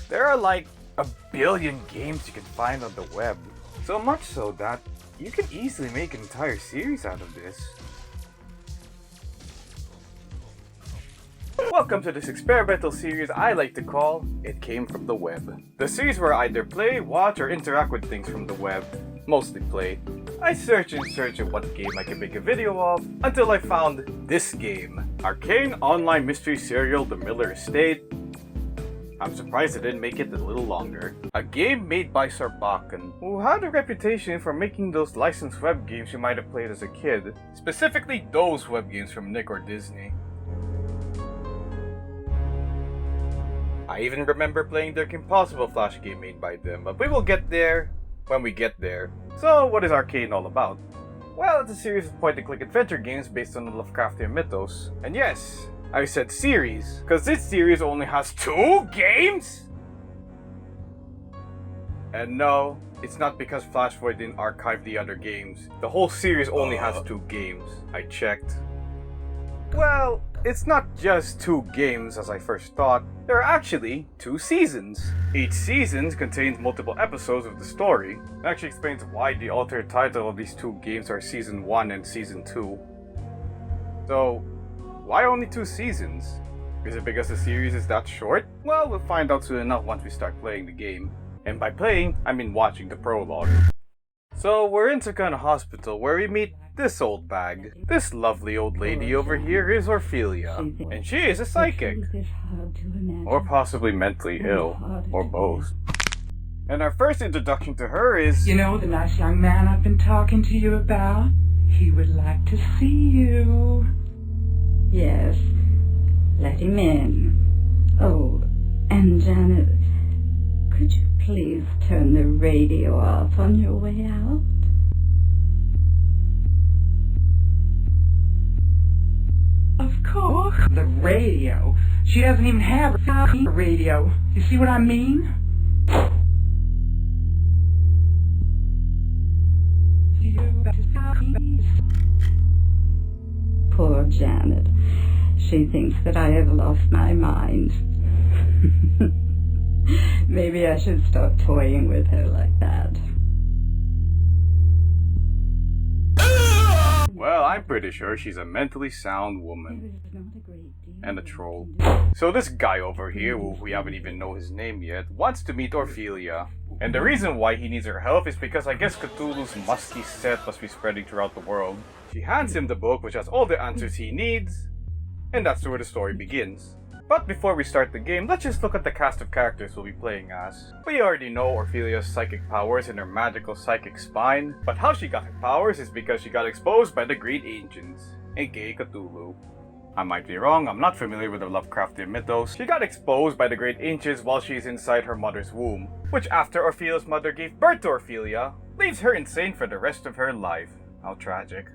There are like a billion games you can find on the web. So much so that you can easily make an entire series out of this. Welcome to this experimental series I like to call It Came From The Web. The series where I either play, watch, or interact with things from the web. Mostly play. I search in search of what game I can make a video of until I found this game. Arcane online mystery serial The Miller Estate. I'm surprised I didn't make it a little longer. A game made by Sarbakan, who had a reputation for making those licensed web games you might have played as a kid. Specifically those web games from Nick or Disney. I even remember playing their Impossible Flash game made by them, but we will get there when we get there. So what is Arcane all about? Well, it's a series of point-and-click adventure games based on the Lovecraftian mythos. And yes, I said series, because this series only has 2 games? And no, it's not because Flashpoint didn't archive the other games. The whole series only has 2 games. I checked. Well, it's not just 2 games as I first thought. There are actually 2 seasons. Each season contains multiple episodes of the story. It actually explains why the alternate title of these 2 games are Season 1 and Season 2. So, why only 2 seasons? Is it because the series is that short? Well, we'll find out soon enough once we start playing the game. And by playing, I mean watching the prologue. So, we're in some kind of hospital where we meet this old bag. This lovely old lady over here is Ophelia, and she is a psychic. Or possibly mentally ill, or both. And our first introduction to her is... You know the nice young man I've been talking to you about? He would like to see you. Yes, let him in. Oh, and Janet, could you please turn the radio off on your way out? Of course. The radio. She doesn't even have a radio. You see what I mean? Poor Janet. She thinks that I have lost my mind. Maybe I should stop toying with her like that. Well, I'm pretty sure she's a mentally sound woman. And a troll. So this guy over here, who we haven't even know his name yet, wants to meet Ophelia. And the reason why he needs her help is because I guess Cthulhu's musty scent must be spreading throughout the world. She hands him the book which has all the answers he needs, and that's where the story begins. But before we start the game, let's just look at the cast of characters we'll be playing as. We already know Ophelia's psychic powers and her magical psychic spine, but how she got her powers is because she got exposed by the Great Ancients, aka Cthulhu. I might be wrong, I'm not familiar with the Lovecraftian mythos. She got exposed by the Great Ancients while she is inside her mother's womb, which after Ophelia's mother gave birth to Ophelia, leaves her insane for the rest of her life. How tragic.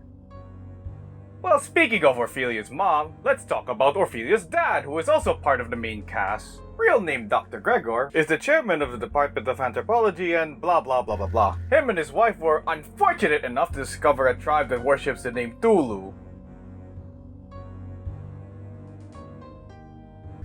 Well, speaking of Ophelia's mom, let's talk about Ophelia's dad, who is also part of the main cast. Real name Dr. Gregor, is the chairman of the Department of Anthropology and blah blah blah blah blah. Him and his wife were unfortunate enough to discover a tribe that worships the name Tulu.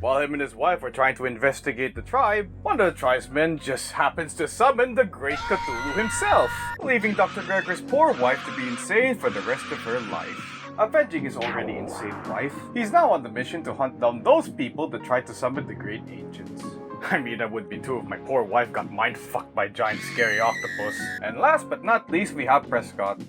While him and his wife were trying to investigate the tribe, one of the tribesmen just happens to summon the great Cthulhu himself, leaving Dr. Gregor's poor wife to be insane for the rest of her life. Avenging his already insane wife, he's now on the mission to hunt down those people that tried to summon the Great Ancients. I mean, that would be too if my poor wife got mind-fucked by a giant scary octopus. And last but not least, we have Prescott.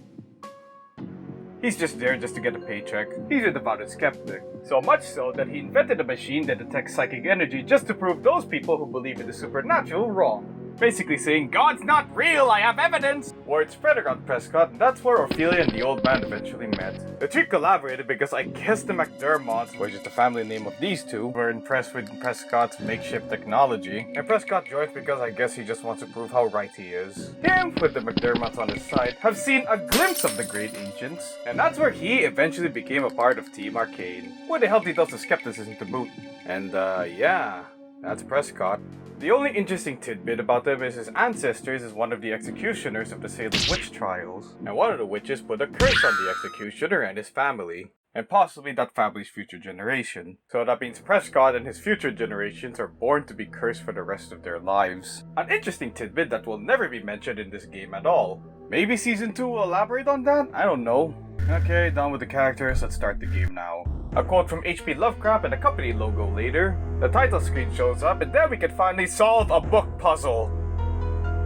He's just there just to get a paycheck. He's a devoted skeptic. So much so that he invented a machine that detects psychic energy just to prove those people who believe in the supernatural wrong. Basically saying, God's not real, I have evidence! Word spread around Prescott, and that's where Ophelia and the old man eventually met. The two collaborated because I guess the McDermotts, which is the family name of these two, were impressed with Prescott's makeshift technology, and Prescott joins because I guess he just wants to prove how right he is. Him, with the McDermotts on his side, have seen a glimpse of the Great Ancients, and that's where he eventually became a part of Team Arcane, where they helped he does the skepticism to boot. And yeah, that's Prescott. The only interesting tidbit about him is his ancestors is one of the executioners of the Salem witch trials, and one of the witches put a curse on the executioner and his family. and possibly that family's future generation. So that means Prescott and his future generations are born to be cursed for the rest of their lives. An interesting tidbit that will never be mentioned in this game at all. Maybe Season 2 will elaborate on that? I don't know. Okay, done with the characters, let's start the game now. A quote from H.P. Lovecraft and a company logo later. The title screen shows up and then we can finally solve a book puzzle.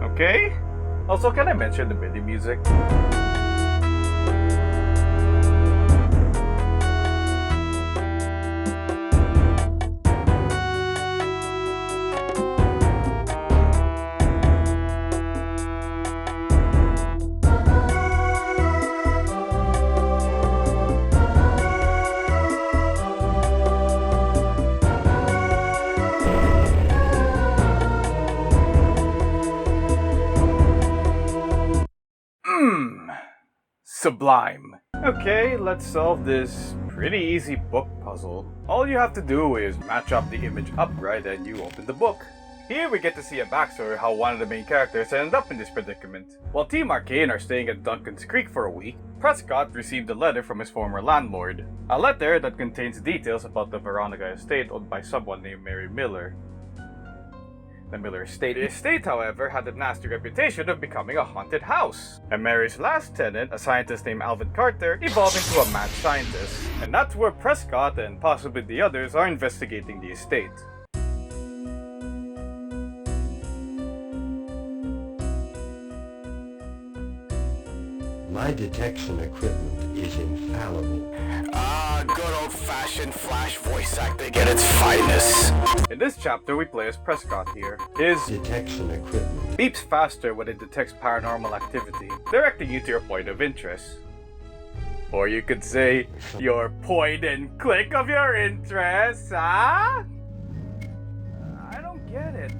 Okay? Also, can I mention the MIDI music? Sublime. Okay, let's solve this pretty easy book puzzle. All you have to do is match up the image upright and you open the book. Here we get to see a backstory how one of the main characters ended up in this predicament. While Team Arcane are staying at Duncan's Creek for a week, Prescott received a letter from his former landlord. A letter that contains details about the Veronica estate owned by someone named Mary Miller. The Miller Estate. The estate, however, had a nasty reputation of becoming a haunted house. And Mary's last tenant, a scientist named Alvin Carter, evolved into a mad scientist. And that's where Prescott and possibly the others are investigating the estate. My detection equipment is infallible. Good old-fashioned Flash voice acting at its finest. In this chapter, we play as Prescott here. His Detection equipment beeps faster when it detects paranormal activity, directing you to your point of interest. Or you could say, your point and click of your interest, huh? I don't get it.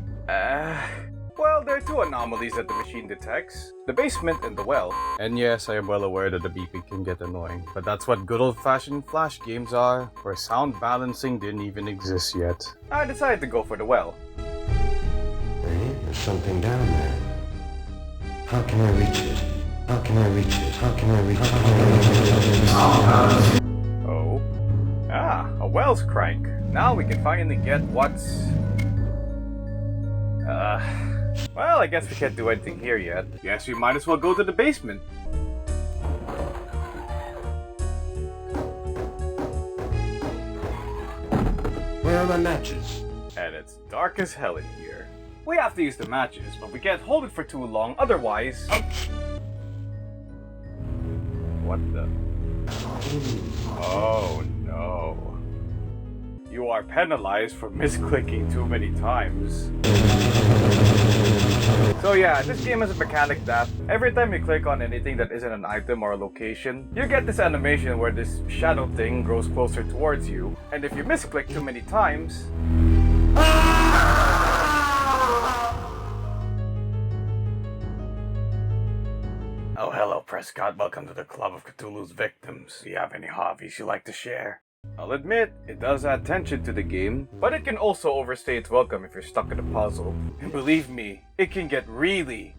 Well, there are two anomalies that the machine detects. The basement and the well. And yes, I am well aware that the beeping can get annoying, but that's what good old-fashioned Flash games are, where sound balancing didn't even exist yet. I decided to go for the well. Hey, there's something down there. How can I reach it? How can I reach it? How can I reach it? How can I reach it? Oh. A well's crank. Now we can finally get what's... Well, I guess we can't do anything here yet. Guess we might as well go to the basement. Where are my matches? And it's dark as hell in here. We have to use the matches, but we can't hold it for too long, otherwise... What the... Oh no. You are penalized for misclicking too many times. So yeah, this game has a mechanic that every time you click on anything that isn't an item or a location, you get this animation where this shadow thing grows closer towards you, and if you misclick too many times... Oh hello Prescott, welcome to the Club of Cthulhu's Victims. Do you have any hobbies you like to share? I'll admit, it does add tension to the game, but it can also overstay its welcome if you're stuck in a puzzle. And believe me, it can get really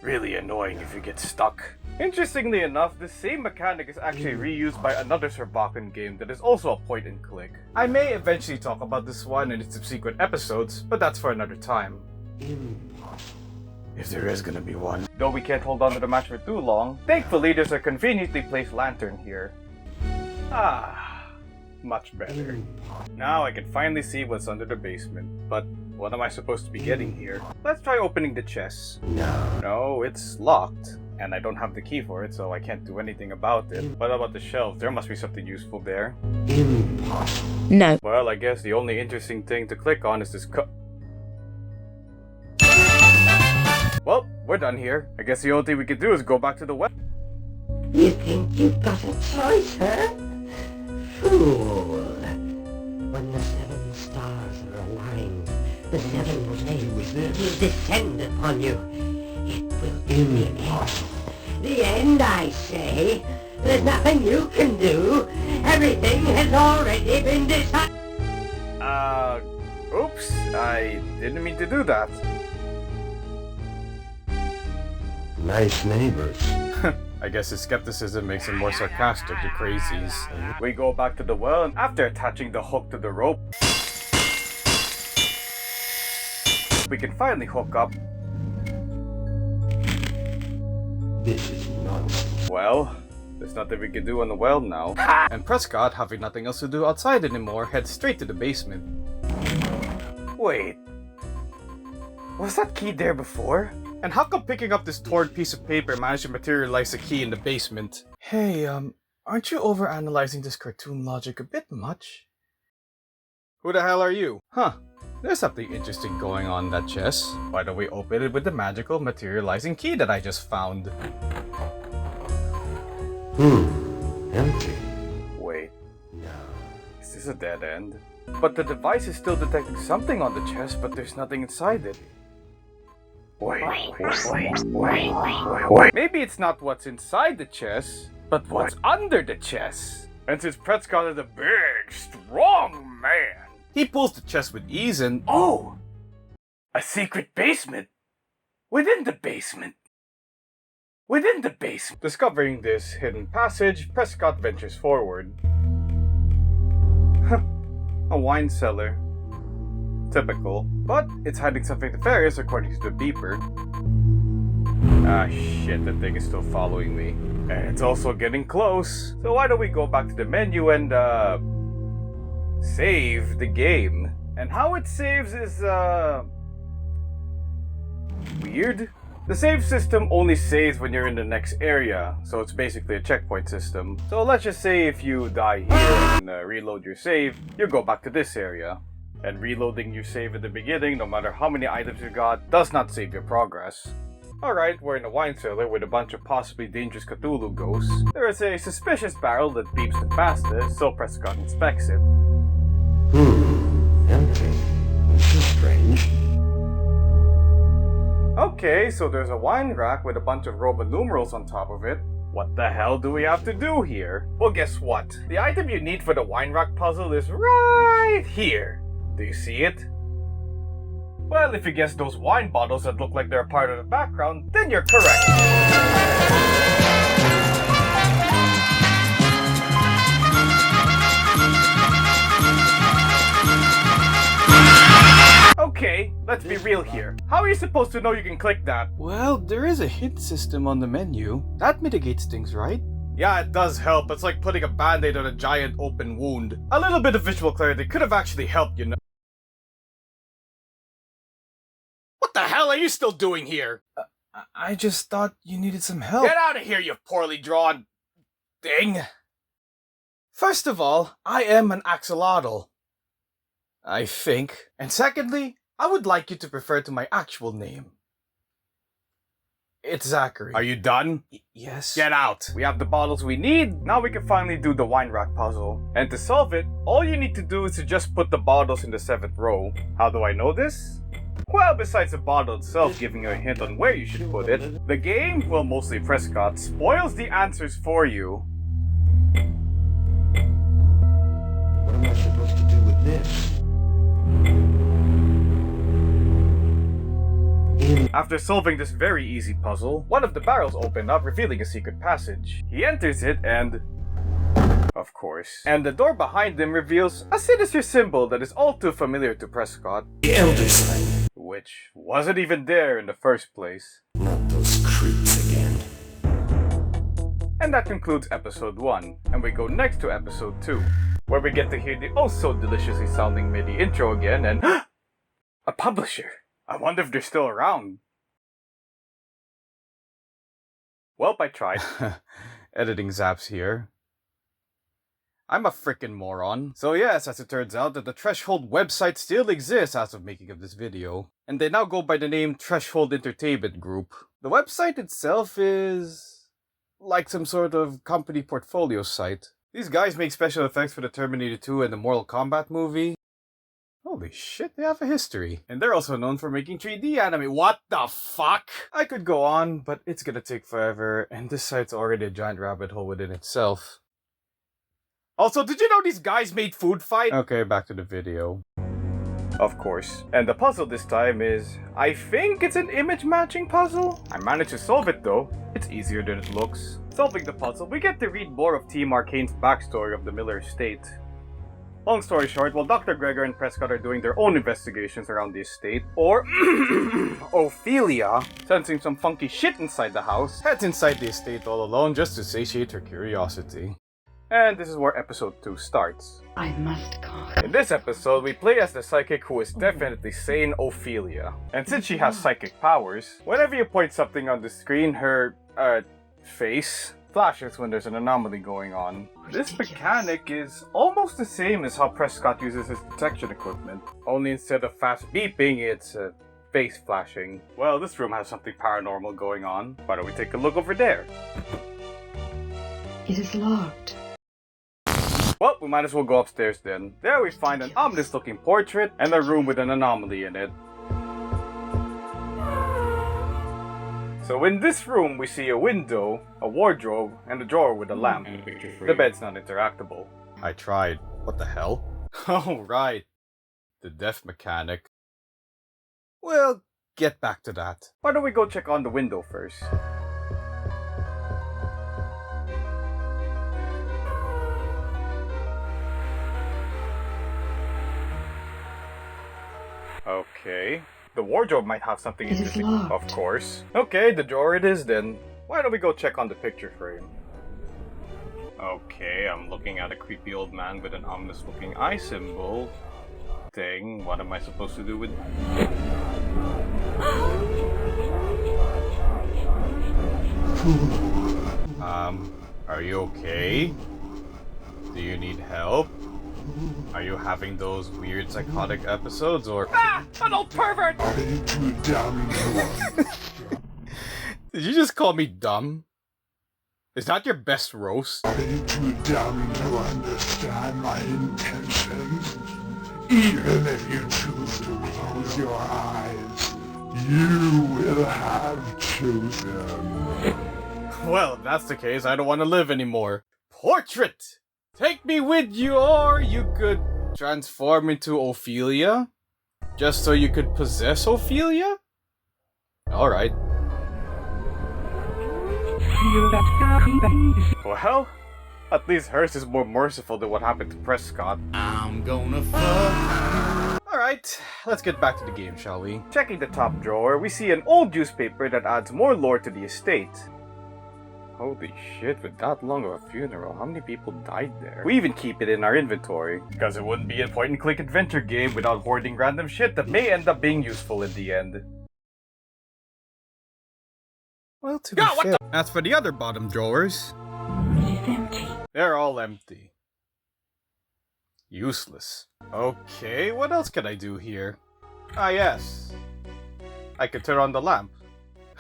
annoying if you get stuck. Interestingly enough, the same mechanic is actually reused by another Servacan game that is also a point and click. I may eventually talk about this one in its subsequent episodes, but that's for another time. If there is gonna be one. Though we can't hold on to the match for too long, thankfully there's a conveniently placed lantern here. Much better. Now I can finally see what's under the basement, but what am I supposed to be getting here? Let's try opening the chest. No, it's locked, and I don't have the key for it, so I can't do anything about it. What about the shelves? There must be something useful there. No. Well, I guess the only interesting thing to click on is this Well, we're done here. I guess the only thing we can do is go back to the well. You think you've got a choice, huh? Fool. When the 7 stars are aligned, the 7 flames will descend upon you. It will be the end. The end, I say. There's nothing you can do. Everything has already been decided. Oops. I didn't mean to do that. Nice neighbors. I I guess his skepticism makes him more sarcastic to crazies. We go back to the well, and after attaching the hook to the rope, we can finally hook up. This is nonsense. Well, there's nothing we can do on the well now. And Prescott, having nothing else to do outside anymore, heads straight to the basement. Wait. Was that key there before? And how come picking up this torn piece of paper managed to materialize a key in the basement? Hey, aren't you overanalyzing this cartoon logic a bit much? Who the hell are you? Huh. There's something interesting going on in that chest. Why don't we open it with the magical materializing key that I just found? Empty. Wait, No. is this a dead end? But the device is still detecting something on the chest, but there's nothing inside it. Wait. Maybe it's not what's inside the chest, but what's under the chest. And since Prescott is a big, strong man, he pulls the chest with ease and... Oh! A secret basement! Within the basement! Within the basement! Discovering this hidden passage, Prescott ventures forward. A wine cellar. Typical. But it's hiding something nefarious according to the beeper. Ah shit, that thing is still following me. And it's also getting close. So why don't we go back to the menu and save the game. And how it saves is weird. The save system only saves when you're in the next area, so it's basically a checkpoint system. So let's just say if you die here and reload your save, you go back to this area. And reloading your save at the beginning, no matter how many items you got, does not save your progress. Alright, we're in a wine cellar with a bunch of possibly dangerous Cthulhu ghosts. There is a suspicious barrel that beeps the fastest, so Prescott inspects it. Empty. This is strange. Okay, so there's a wine rack with a bunch of Roman numerals on top of it. What the hell do we have to do here? Well, guess what? The item you need for the wine rack puzzle is right here. Do you see it? Well, if you guess those wine bottles that look like they're a part of the background, then you're correct. Okay, let's be real here. How are you supposed to know you can click that? Well, there is a hint system on the menu. That mitigates things, right? Yeah, it does help. It's like putting a band-aid on a giant open wound. A little bit of visual clarity could have actually helped, you know. What the hell are you still doing here? I just thought you needed some help. Get out of here, you poorly drawn thing. First of all, I am an axolotl. I think. And secondly, I would like you to refer to my actual name. It's Zachary. Are you done? Yes. Get out. We have the bottles we need. Now we can finally do the wine rack puzzle. And to solve it, all you need to do is to just put the bottles in the 7th row. How do I know this? Well, besides the bottle itself giving you a hint on where you should put it, the game, well mostly Prescott, spoils the answers for you. What am I supposed to do with this? After solving this very easy puzzle, one of the barrels opened up, revealing a secret passage. He enters it and... of course. And the door behind him reveals a sinister symbol that is all too familiar to Prescott. The Elder Sign. Which wasn't even there in the first place. Not those creeps again. And that concludes episode 1, and we go next to episode 2, where we get to hear the oh so deliciously sounding MIDI intro again and... a publisher! I wonder if they're still around. Welp, I tried. Editing zaps here. I'm a frickin' moron. So yes, as it turns out that the Threshold website still exists as of making of this video. And they now go by the name Threshold Entertainment Group. The website itself is... like some sort of company portfolio site. These guys make special effects for the Terminator 2 and the Mortal Kombat movie. Holy shit, they have a history. And they're also known for making 3D anime. What the fuck? I could go on, but it's gonna take forever, and this site's already a giant rabbit hole within itself. Also, did you know these guys made Food Fight? Okay, back to the video. Of course. And the puzzle this time is... I think it's an image matching puzzle? I managed to solve it though. It's easier than it looks. Solving the puzzle, we get to read more of Team Arcane's backstory of the Miller Estate. Long story short, while Dr. Gregor and Prescott are doing their own investigations around the estate, Ophelia, sensing some funky shit inside the house, heads inside the estate all alone just to satiate her curiosity. And this is where episode 2 starts. I must go. In this episode, we play as the psychic who is definitely sane Ophelia. And since she has psychic powers, whenever you point something on the screen, her, face flashes when there's an anomaly going on. This mechanic is almost the same as how Prescott uses his detection equipment, only instead of fast beeping, it's face flashing. Well, this room has something paranormal going on. Why don't we take a look over there? It is locked. Well, we might as well go upstairs then. There we find an ominous looking portrait and a room with an anomaly in it. So in this room we see a window, a wardrobe, and a drawer with a lamp. The bed's not interactable. I tried. What the hell? Oh right. The death mechanic. We'll get back to that. Why don't we go check on the window first? Okay. The wardrobe might have something interesting. Of course. Okay, the drawer it is then. Why don't we go check on the picture frame? Okay, I'm looking at a creepy old man with an ominous looking eye symbol. Dang, what am I supposed to do with that? Are you okay? Do you need help? Are you having those weird psychotic episodes or— an old pervert! Are you too dumb to Did you just call me dumb? Is that your best roast? Are you too dumb to understand my intentions? Even if you choose to close your eyes, you will have chosen. Well, if that's the case, I don't want to live anymore. Portrait! Take me with you, or you could transform into Ophelia? Just so you could possess Ophelia? Alright. Well, at least hers is more merciful than what happened to Prescott. I'm gonna fuck. Alright, let's get back to the game, shall we? Checking the top drawer, we see an old newspaper that adds more lore to the estate. Holy shit, with that long of a funeral, how many people died there? We even keep it in our inventory, because it wouldn't be a point-and-click adventure game without hoarding random shit that may end up being useful in the end. Well, to be fair, as for the other bottom drawers, It's empty. they're all empty. Useless. Okay, what else can I do here? Ah yes, I could turn on the lamp.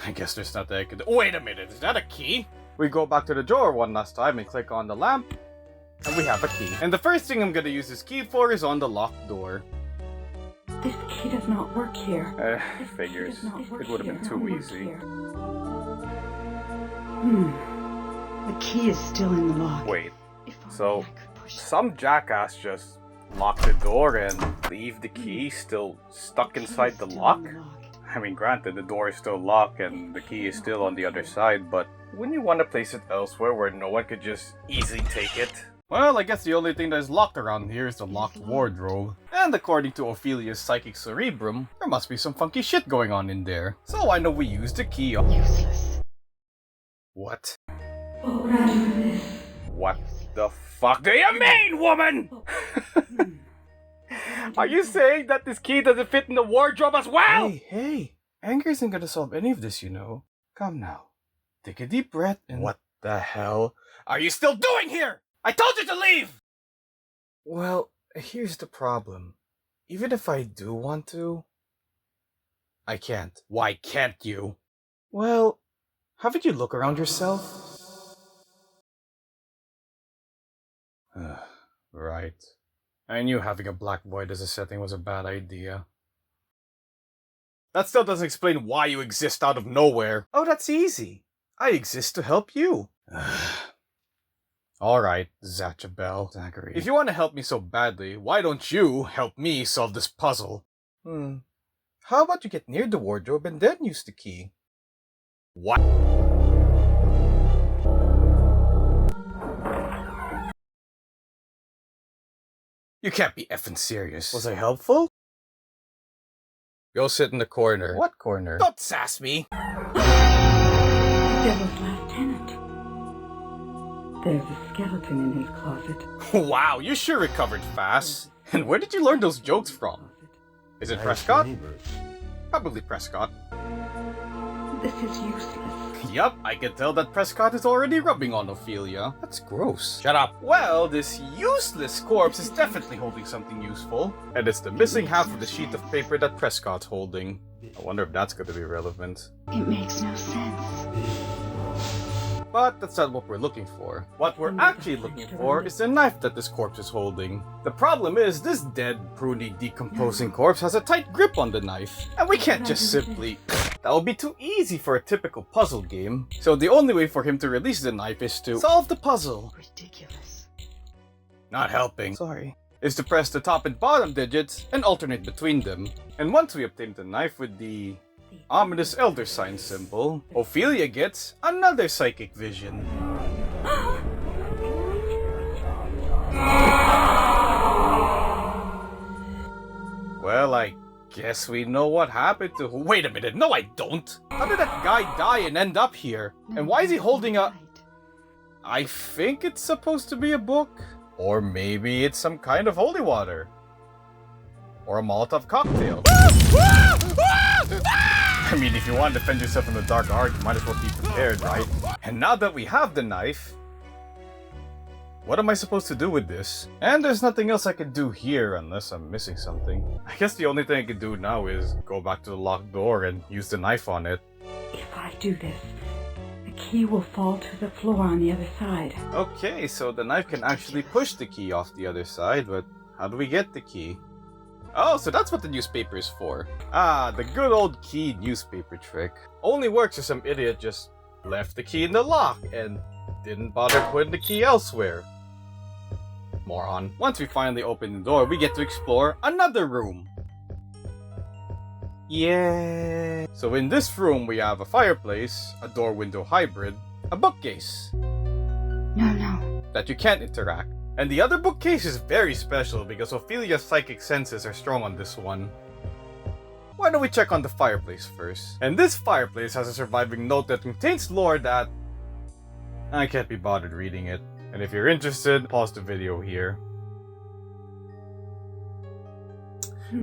I guess there's nothing I could do. Wait a minute, is that a key? We go back to the drawer one last time and click on the lamp, and we have a key. And the first thing I'm gonna use this key for is on the locked door. This key does not work here. This key Figures. does not work It would have been here. too Work easy. here. The key is still in the lock. Wait, If only so I could push it. some jackass just locked the door and leave the key still stuck The key inside is the still lock? in the lock. I mean, granted, the door is still locked and the key is still on the other side, but wouldn't you want to place it elsewhere where no one could just easily take it? Well, I guess the only thing that is locked around here is the locked wardrobe. And according to Ophelia's psychic cerebrum, there must be some funky shit going on in there. So I know we used the key on— Useless. What? What would I do with this? What the fuck do you mean, woman? Are you saying that this key doesn't fit in the wardrobe as well? Hey, anger isn't gonna solve any of this, you know. Come now. Take a deep breath and— What the hell are you still doing here? I told you to leave! Well, here's the problem. Even if I do want to, I can't. Why can't you? Well, haven't you look around yourself? Right. I knew having a black void as a setting was a bad idea. That still doesn't explain why you exist out of nowhere. Oh, that's easy. I exist to help you. Alright, Zachabel. Zachary. If you want to help me so badly, why don't you help me solve this puzzle? How about you get near the wardrobe and then use the key? What? You can't be effing serious. Was I helpful? Go sit in the corner. What corner? Don't sass me! The devil's last tenant. There's a skeleton in his closet. Wow, you sure recovered fast. And where did you learn those jokes from? Is it Prescott? Probably Prescott. This is useless. Yup, I can tell that Prescott is already rubbing on Ophelia. That's gross. Shut up. Well, this useless corpse is definitely holding something useful. And it's the missing half of the sheet of paper that Prescott's holding. I wonder if that's going to be relevant. It makes no sense. But that's not what we're looking for. What we're actually looking for is the knife that this corpse is holding. The problem is, this dead, pruny, decomposing corpse has a tight grip on the knife. And we can't just simply... That would be too easy for a typical puzzle game. So the only way for him to release the knife is to solve the puzzle. Ridiculous. Not helping. Sorry. Is to press the top and bottom digits and alternate between them. And once we obtain the knife with the ominous elder sign symbol, Ophelia gets another psychic vision. Well, I guess we know what happened to... Wait a minute, no I don't! How did that guy die and end up here? And why is he holding a... I think it's supposed to be a book. Or maybe it's some kind of holy water. Or a Molotov cocktail. I mean, if you want to defend yourself in the dark art, you might as well be prepared, right? And now that we have the knife, what am I supposed to do with this? And there's nothing else I can do here unless I'm missing something. I guess the only thing I can do now is go back to the locked door and use the knife on it. If I do this, the key will fall to the floor on the other side. Okay, so the knife can actually push the key off the other side, but how do we get the key? Oh, so that's what the newspaper is for. Ah, the good old key newspaper trick. Only works if some idiot just left the key in the lock and didn't bother putting the key elsewhere. Moron. Once we finally open the door, we get to explore another room. Yeah. So in this room, we have a fireplace, a door-window hybrid, a bookcase. No. That you can't interact. And the other bookcase is very special because Ophelia's psychic senses are strong on this one. Why don't we check on the fireplace first? And this fireplace has a surviving note that contains lore that... I can't be bothered reading it. And if you're interested, pause the video here.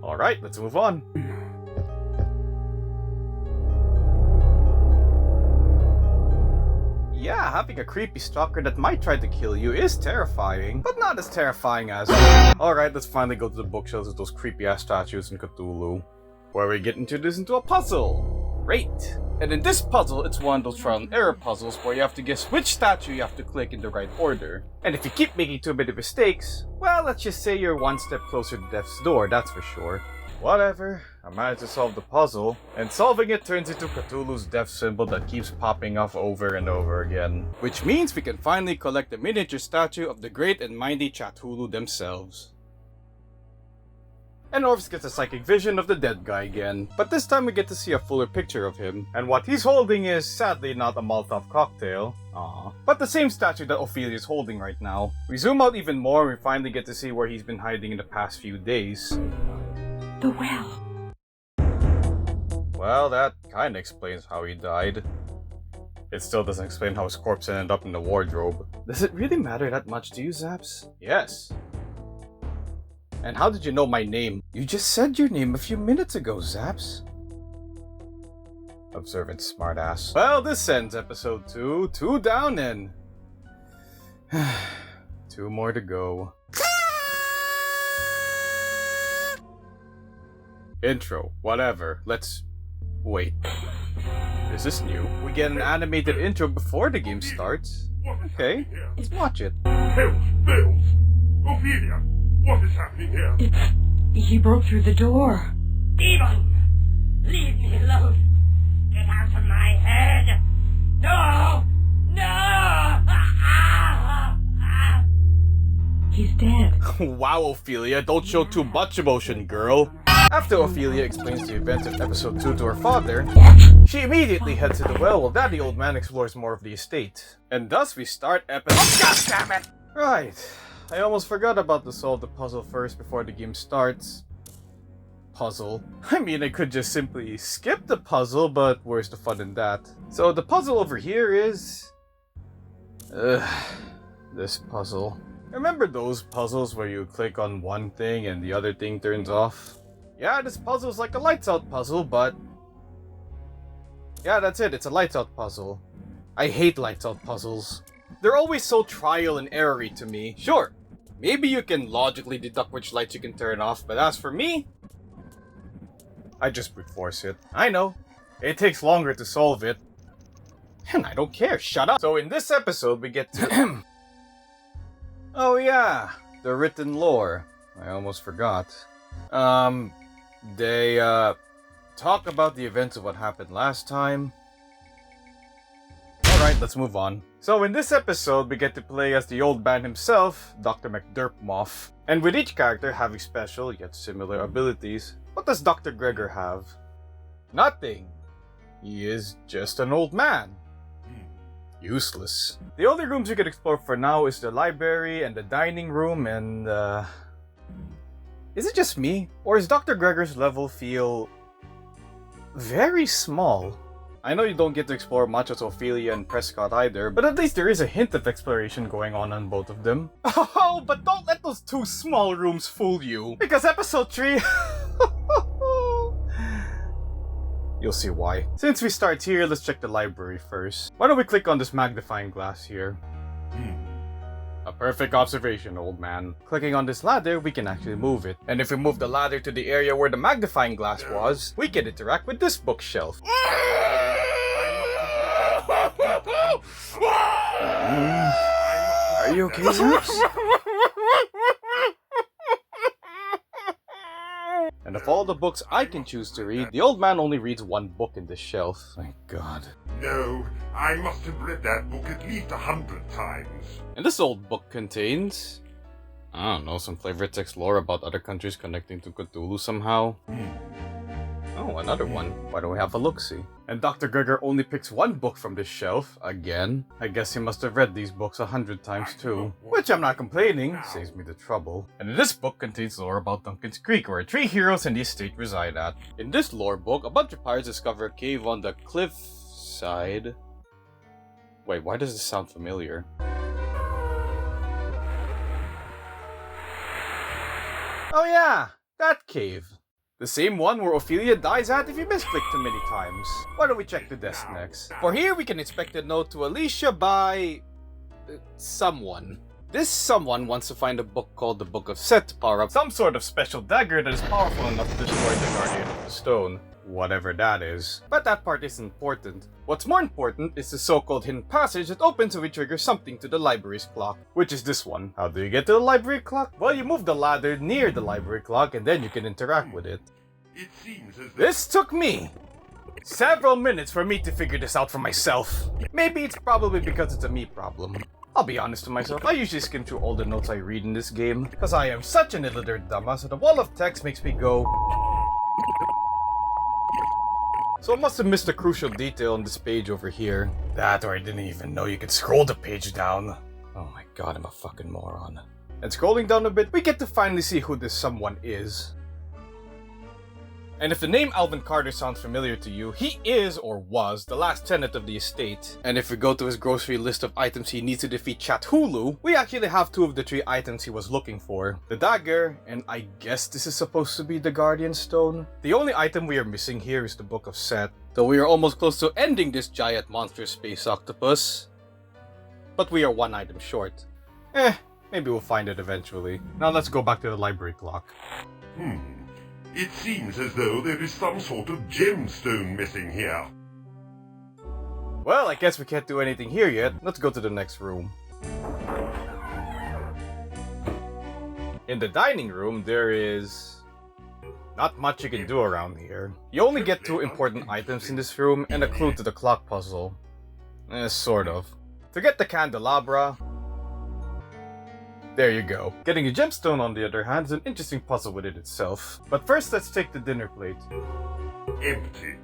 Alright, let's move on. Yeah, having a creepy stalker that might try to kill you is terrifying, but not as terrifying as... Alright, let's finally go to the bookshelves with those creepy-ass statues in Cthulhu, where we get introduced into a puzzle. Great! And in this puzzle, it's one of those trial and error puzzles where you have to guess which statue you have to click in the right order. And if you keep making too many mistakes, well, let's just say you're one step closer to death's door, that's for sure. Whatever, I managed to solve the puzzle, and solving it turns into Cthulhu's death symbol that keeps popping off over and over again. Which means we can finally collect the miniature statue of the great and mighty Cthulhu themselves. And Orpheus gets a psychic vision of the dead guy again, but this time we get to see a fuller picture of him. And what he's holding is, sadly, not a Molotov cocktail, but the same statue that Ophelia is holding right now. We zoom out even more and we finally get to see where he's been hiding in the past few days. The well. Well, that kinda explains how he died. It still doesn't explain how his corpse ended up in the wardrobe. Does it really matter that much to you, Zaps? Yes. And how did you know my name? You just said your name a few minutes ago, Zaps. Observant smartass. Well, this ends episode 2. 2 down and... 2 more to go. Intro, whatever. Let's... wait. Is this new? We get an animated intro before the game starts. Okay, let's watch it. Bills! Ophelia! What is happening here? He broke through the door. Demon! Leave me alone! Get out of my head! No! He's dead. Wow, Ophelia, don't show too much emotion, girl. After Ophelia explains the events of episode 2 to her father, she immediately heads to the well while Daddy Old Man explores more of the estate. And thus we start episode... God damn it! Right. I almost forgot about the solve the puzzle first before the game starts. Puzzle. I mean, I could just simply skip the puzzle, but where's the fun in that? So the puzzle over here is... this puzzle. Remember those puzzles where you click on one thing and the other thing turns off? Yeah, this puzzle is like a lights out puzzle, but... yeah, that's it, it's a lights out puzzle. I hate lights out puzzles. They're always so trial and error-y to me. Sure, maybe you can logically deduct which lights you can turn off, but as for me... I just brute force it. I know, it takes longer to solve it. And I don't care, shut up! So in this episode we get to... oh yeah, the written lore. I almost forgot. They talk about the events of what happened last time. Alright, let's move on. So in this episode, we get to play as the old man himself, Dr. McDerpmoff. And with each character having special yet similar abilities, what does Dr. Gregor have? Nothing. He is just an old man. Useless. The only rooms you can explore for now is the library and the dining room and is it just me? Or does Dr. Gregor's level feel very small? I know you don't get to explore much as Ophelia and Prescott either, but at least there is a hint of exploration going on both of them. Oh, but don't let those two small rooms fool you, because episode 3... you'll see why. Since we start here, let's check the library first. Why don't we click on this magnifying glass here? A perfect observation, old man. Clicking on this ladder, we can actually move it. And if we move the ladder to the area where the magnifying glass was, we can interact with this bookshelf. Are you okay, Zeus? And of all the books I can choose to read, the old man only reads one book in this shelf. Thank God. No, I must have read that book at least 100 times. And this old book contains... I don't know, some flavor text lore about other countries connecting to Cthulhu somehow. Oh, another one. Why don't we have a look-see? And Dr. Gregor only picks one book from this shelf, again. I guess he must have read these books 100 times too. Which I'm not complaining, saves me the trouble. And this book contains lore about Duncan's Creek, where 3 heroes in the estate reside at. In this lore book, a bunch of pirates discover a cave on the cliffside. Wait, why does this sound familiar? Oh yeah, that cave. The same one where Ophelia dies at if you misclick too many times. Why don't we check the desk next? For here, we can expect a note to Alicia by... someone. This someone wants to find a book called the Book of Set to power up some sort of special dagger that is powerful enough to destroy the Guardian of the Stone. Whatever that is. But that part isn't important. What's more important is the so-called hidden passage that opens if we trigger something to the library's clock, which is this one. How do you get to the library clock? Well, you move the ladder near the library clock and then you can interact with it. It seems as though... This took me several minutes for me to figure this out for myself. Maybe it's probably because it's a me problem. I'll be honest with myself, I usually skim through all the notes I read in this game, because I am such an illiterate dumbass that the wall of text makes me go... So I must have missed a crucial detail on this page over here. That, or I didn't even know you could scroll the page down. Oh my god, I'm a fucking moron. And scrolling down a bit, we get to finally see who this someone is. And if the name Alvin Carter sounds familiar to you, he is, or was, the last tenant of the estate. And if we go to his grocery list of items he needs to defeat Cthulhu, we actually have 2 of the 3 items he was looking for. The dagger, and I guess this is supposed to be the Guardian Stone. The only item we are missing here is the Book of Set, though we are almost close to ending this giant monster space octopus. But we are 1 item short. Maybe we'll find it eventually. Now let's go back to the library clock. It seems as though there is some sort of gemstone missing here. Well, I guess we can't do anything here yet. Let's go to the next room. In the dining room, there is... not much you can do around here. You only get 2 important items in this room and a clue to the clock puzzle. Sort of. To get the candelabra... there you go. Getting a gemstone, on the other hand, is an interesting puzzle within itself. But first, let's take the dinner plate. Empty.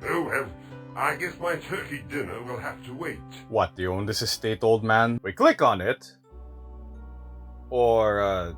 Oh well, I guess my turkey dinner will have to wait. What, do you own this estate, old man? We click on it. Or,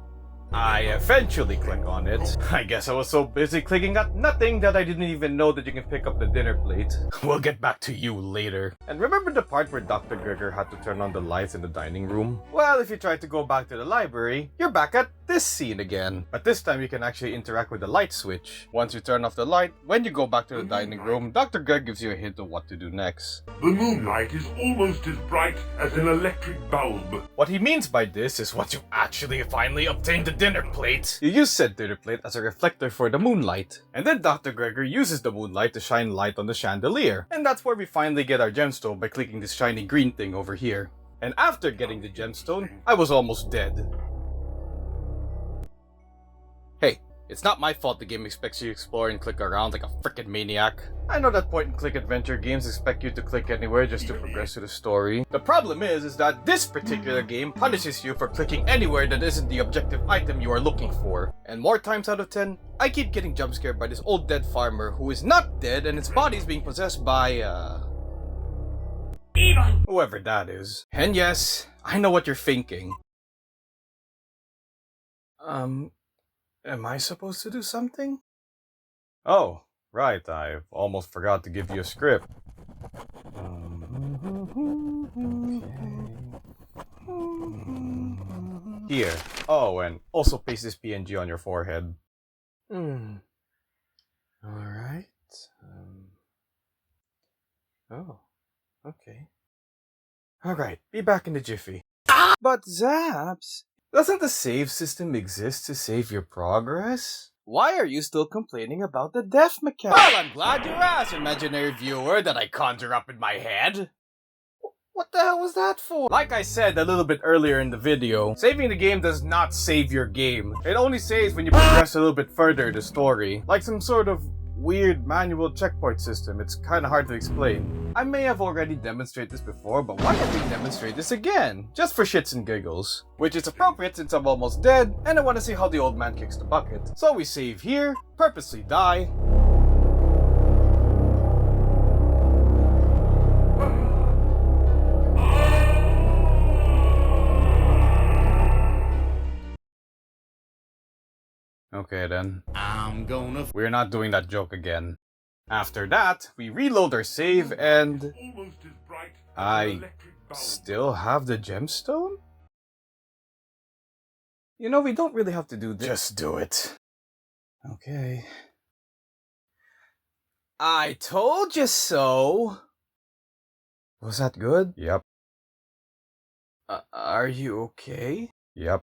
I eventually click on it. I guess I was so busy clicking at nothing that I didn't even know that you can pick up the dinner plate. We'll get back to you later. And remember the part where Dr. Gregor had to turn on the lights in the dining room? Well, if you try to go back to the library, you're back at this scene again. But this time you can actually interact with the light switch. Once you turn off the light, when you go back to the dining room, Dr. Greg gives you a hint of what to do next. The moonlight is almost as bright as an electric bulb. What he means by this is once you actually finally obtain the dinner plate, you use said dinner plate as a reflector for the moonlight. And then Dr. Gregor uses the moonlight to shine light on the chandelier. And that's where we finally get our gemstone by clicking this shiny green thing over here. And after getting the gemstone, I was almost dead. Hey, it's not my fault the game expects you to explore and click around like a frickin' maniac. I know that point-and-click adventure games expect you to click anywhere just to progress through the story. The problem is that this particular game punishes you for clicking anywhere that isn't the objective item you are looking for. And more times out of 10, I keep getting jump scared by this old dead farmer who is not dead and his body is being possessed by, whoever that is. And yes, I know what you're thinking. Am I supposed to do something? Oh, right, I almost forgot to give you a script. Here. Oh, and also paste this PNG on your forehead. Alright. Oh, okay. Alright, be back in the jiffy. But Zaps, doesn't the save system exist to save your progress? Why are you still complaining about the death mechanic? Well, I'm glad you asked, imaginary viewer that I conjure up in my head. What the hell was that for? Like I said a little bit earlier in the video, saving the game does not save your game. It only saves when you progress a little bit further in the story. Like some sort of weird manual checkpoint system. It's kinda hard to explain. I may have already demonstrated this before, but why don't we demonstrate this again? Just for shits and giggles. Which is appropriate since I'm almost dead, and I want to see how the old man kicks the bucket. So we save here, purposely die. Okay then. We're not doing that joke again. After that, we reload our save and I still have the gemstone? You know, we don't really have to do this. Just do it. Okay. I told you so. Was that good? Yep. Are you okay? Yep.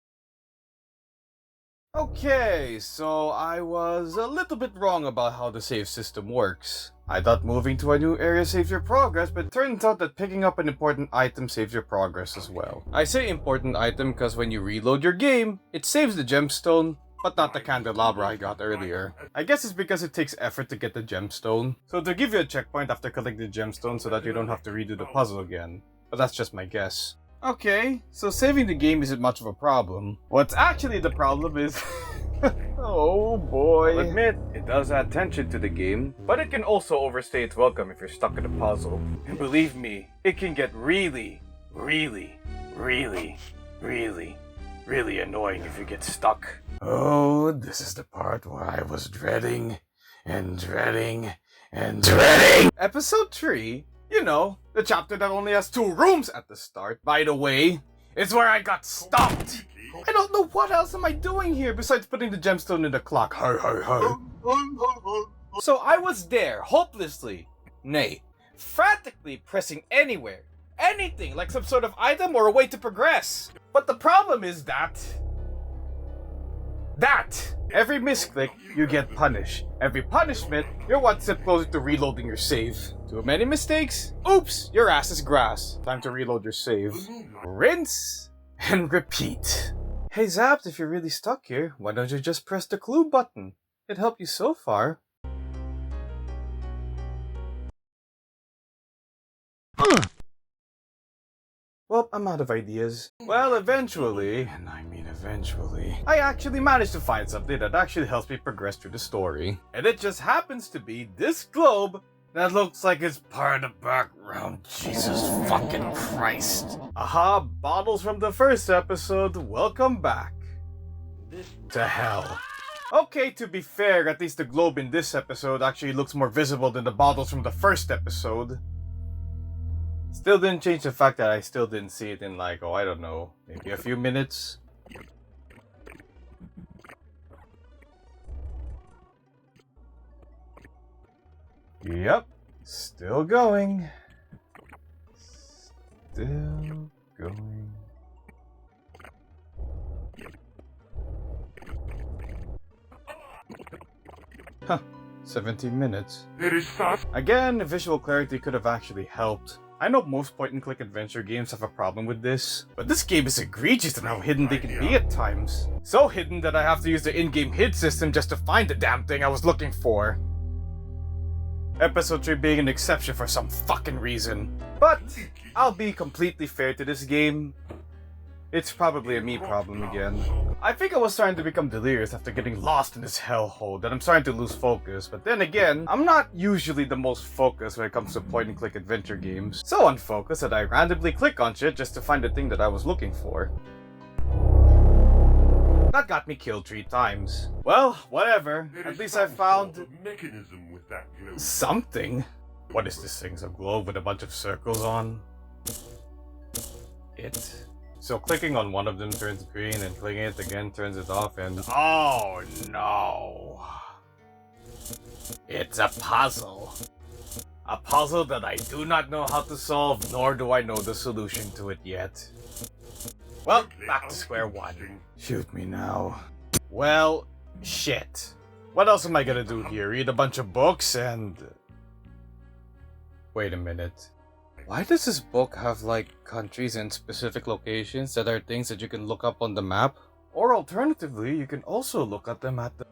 Okay, so I was a little bit wrong about how the save system works. I thought moving to a new area saves your progress, but it turns out that picking up an important item saves your progress as well. I say important item because when you reload your game, it saves the gemstone, but not the candelabra I got earlier. I guess it's because it takes effort to get the gemstone. So to give you a checkpoint after collecting the gemstone so that you don't have to redo the puzzle again. But that's just my guess. Okay, so saving the game isn't much of a problem. What's actually the problem is... oh boy. I'll admit, it does add tension to the game, but it can also overstay its welcome if you're stuck in a puzzle. And believe me, it can get really annoying if you get stuck. Oh, this is the part where I was dreading. Episode 3? You know, the chapter that only has 2 rooms at the start, by the way. It's where I got stopped. I don't know what else am I doing here besides putting the gemstone in the clock. So I was there, hopelessly, nay, frantically pressing anywhere, anything like some sort of item or a way to progress. But the problem is that every misclick, you get punished. Every punishment, you're one step closer to reloading your save. Too many mistakes? Oops, your ass is grass. Time to reload your save. Rinse and repeat. Hey Zapped, if you're really stuck here, why don't you just press the clue button? It helped you so far. Well, I'm out of ideas. Well, eventually, and I mean eventually, I actually managed to find something that actually helps me progress through the story. And it just happens to be this globe That looks like it's part of the background. Jesus fucking Christ. Aha, bottles from the first episode. Welcome back. To hell. Okay, to be fair, at least the globe in this episode actually looks more visible than the bottles from the first episode. Still didn't change the fact that I still didn't see it in like, oh, I don't know, maybe a few minutes. Yep, still going. Still going. Huh, 17 minutes. There is such... Again, visual clarity could have actually helped. I know most point-and-click adventure games have a problem with this, but this game is egregious in how hidden they can be at times. So hidden that I have to use the in-game hid system just to find the damn thing I was looking for. Episode 3 being an exception for some fucking reason. But, I'll be completely fair to this game. It's probably a me problem again. I think I was starting to become delirious after getting lost in this hellhole, that I'm starting to lose focus, but then again, I'm not usually the most focused when it comes to point-and-click adventure games. So unfocused that I randomly click on shit just to find the thing that I was looking for. That got me killed 3 times. Well, whatever. At least I found... a mechanism with that globe. something. What is this thing? A globe with a bunch of circles on? It. So clicking on one of them turns green and clicking it again turns it off and... Oh no! It's a puzzle. A puzzle that I do not know how to solve, nor do I know the solution to it yet. Well, back to square one. Shoot me now. Well, shit. What else am I gonna do here? Read a bunch of books and... Wait a minute. Why does this book have, like, countries and specific locations that are things that you can look up on the map? Or alternatively, you can also look at them at the...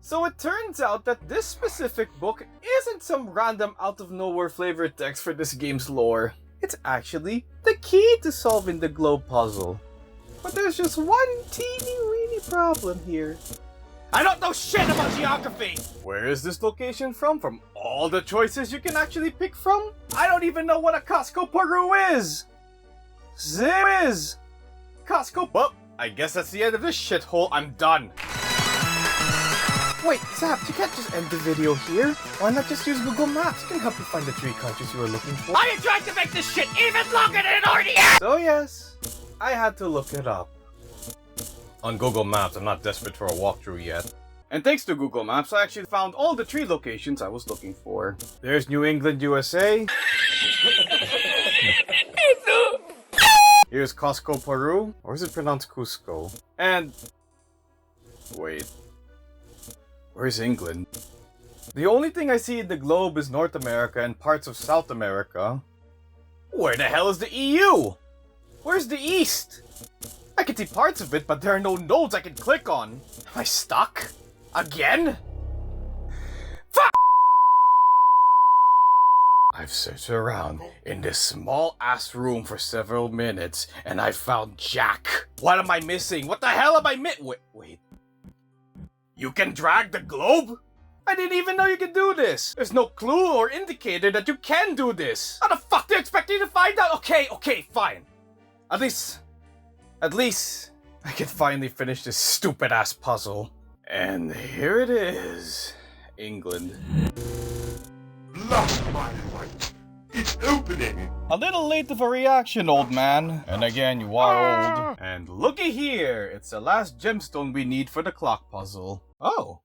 So it turns out that this specific book isn't some random out-of-nowhere flavored text for this game's lore. It's actually the key to solving the globe puzzle. But there's just one teeny-weeny problem here. I don't know shit about geography! Where is this location from? From all the choices you can actually pick from? I don't even know what a Costco Peru is! There is! Costco... Well, I guess that's the end of this shithole. I'm done. Wait, Zap, you can't just end the video here. Why not just use Google Maps? It can help you find the 3 countries you were looking for. Are you trying to make this shit even longer than it already is? So yes, I had to look it up. On Google Maps, I'm not desperate for a walkthrough yet. And thanks to Google Maps, I actually found all the 3 locations I was looking for. There's New England, USA. Here's Costco, Peru. Or is it pronounced Cusco? And... wait. Where's England? The only thing I see in the globe is North America and parts of South America. Where the hell is the EU? Where's the East? I can see parts of it, but there are no nodes I can click on. Am I stuck? Again? Fuck! I've searched around in this small-ass room for several minutes, and I found Jack. What am I missing? What the hell am I wait. You can drag the globe? I didn't even know you could do this. There's no clue or indicator that you can do this. How the fuck do you expect me to find out? Okay, fine. At least I can finally finish this stupid-ass puzzle. And here it is. England. Blast my light! It's opening! A little late of a reaction, old man. And again, you are old. And looky here, it's the last gemstone we need for the clock puzzle. Oh.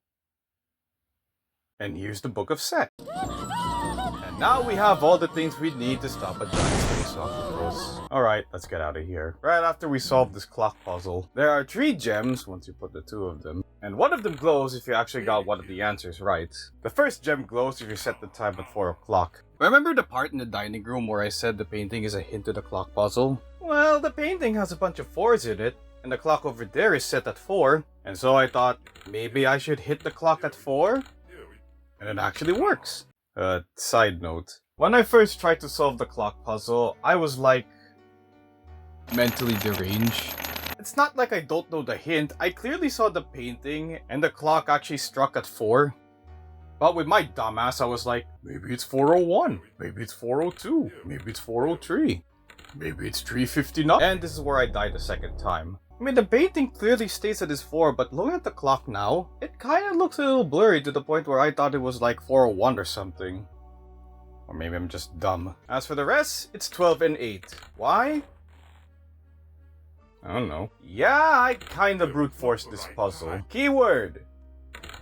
And here's the Book of Set. And now we have all the things we need to stop a giant space octopus. Alright, let's get out of here. Right after we solve this clock puzzle, there are 3 gems once you put the 2 of them. And one of them glows if you actually got one of the answers right. The first gem glows if you set the time at 4 o'clock. Remember the part in the dining room where I said the painting is a hint to the clock puzzle? Well, the painting has a bunch of 4s in it, and the clock over there is set at 4. And so I thought, maybe I should hit the clock at 4? And it actually works. Side note. When I first tried to solve the clock puzzle, I was like... mentally deranged. It's not like I don't know the hint. I clearly saw the painting and the clock actually struck at 4. But with my dumbass, I was like, maybe it's 4:01, maybe it's 4:02, maybe it's 4:03, maybe it's 3:59. And this is where I died the second time. I mean, the painting clearly states it is 4, but looking at the clock now, it kinda looks a little blurry to the point where I thought it was like 4:01 or something. Or maybe I'm just dumb. As for the rest, it's 12 and 8. Why? I don't know. Yeah, I kinda brute forced this puzzle. Keyword!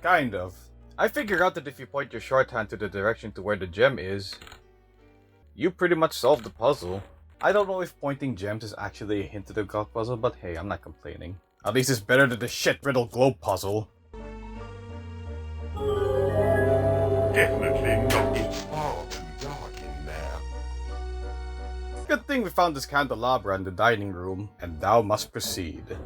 Kind of. I figured out that if you point your shorthand to the direction to where the gem is, you pretty much solve the puzzle. I don't know if pointing gems is actually a hint to the clock puzzle, but hey, I'm not complaining. At least it's better than the shit-riddled globe puzzle. Definitely not. It's far too dark in there. Good thing we found this candelabra in the dining room, and thou must proceed.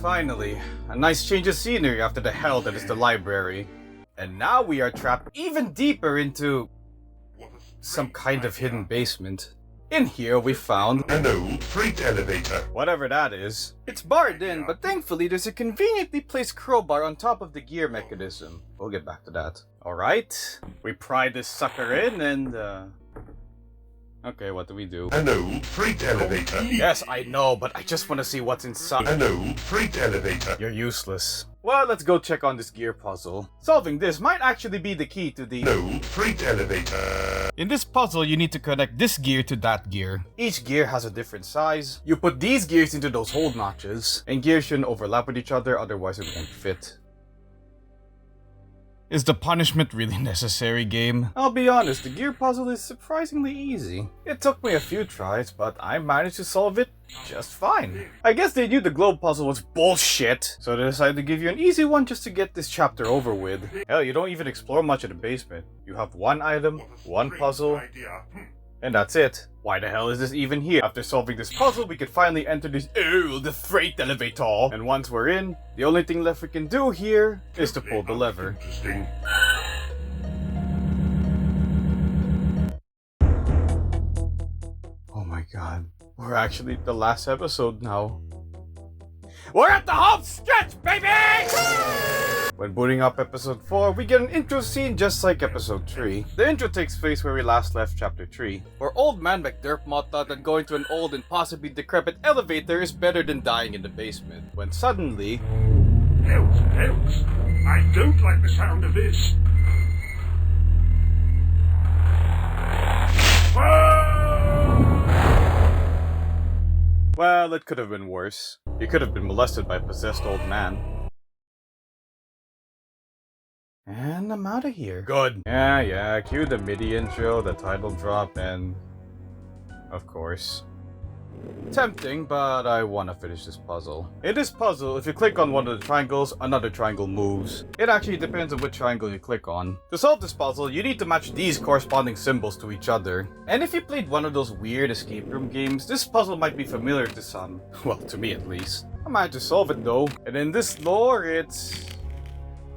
Finally, a nice change of scenery after the hell that is the library. And now we are trapped even deeper into some kind of hidden basement. In here we found An old freight elevator. whatever that is. It's barred in, but thankfully there's a conveniently placed crowbar on top of the gear mechanism. We'll get back to that. Alright, we pry this sucker in and okay, what do we do? An old freight elevator. Yes, I know, but I just want to see what's inside. An old freight elevator. You're useless. Well, let's go check on this gear puzzle. Solving this might actually be the key to the... An old freight elevator. In this puzzle, you need to connect this gear to that gear. Each gear has a different size. You put these gears into those hole notches, and gears shouldn't overlap with each other, otherwise it won't fit. Is the punishment really necessary, game? I'll be honest, the gear puzzle is surprisingly easy. It took me a few tries, but I managed to solve it just fine. I guess they knew the globe puzzle was bullshit, so they decided to give you an easy one just to get this chapter over with. Hell, you don't even explore much of the basement. You have one item, one puzzle, and that's it. Why the hell is this even here? After solving this puzzle, we could finally enter this the freight elevator. And once we're in, the only thing left we can do here is to pull the lever. Interesting. Oh my god. We're actually at the last episode now. We're at the home stretch, baby! When booting up episode 4, we get an intro scene just like episode 3. The intro takes place where we last left chapter 3, where old man McDerpmott thought that going to an old and possibly decrepit elevator is better than dying in the basement. When suddenly... Help! I don't like the sound of this. Well, it could have been worse. He could have been molested by a possessed old man. And I'm out of here. Good. Yeah, cue the MIDI intro, the title drop, and... of course. Tempting, but I want to finish this puzzle. In this puzzle, if you click on one of the triangles, another triangle moves. It actually depends on which triangle you click on. To solve this puzzle, you need to match these corresponding symbols to each other. And if you played one of those weird escape room games, this puzzle might be familiar to some. Well, to me at least. I managed to solve it though. And in this lore, it's...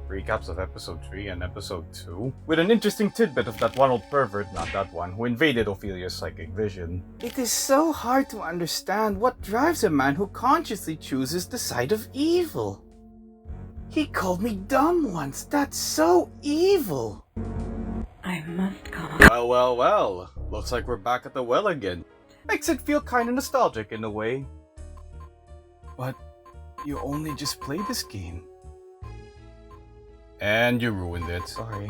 recaps of episode 3 and episode 2, with an interesting tidbit of that one old pervert, not that one, who invaded Ophelia's psychic vision. It is so hard to understand what drives a man who consciously chooses the side of evil. He called me dumb once, that's so evil. I must go. Well, looks like we're back at the well again. Makes it feel kinda nostalgic in a way. But you only just played this game. And you ruined it. Sorry.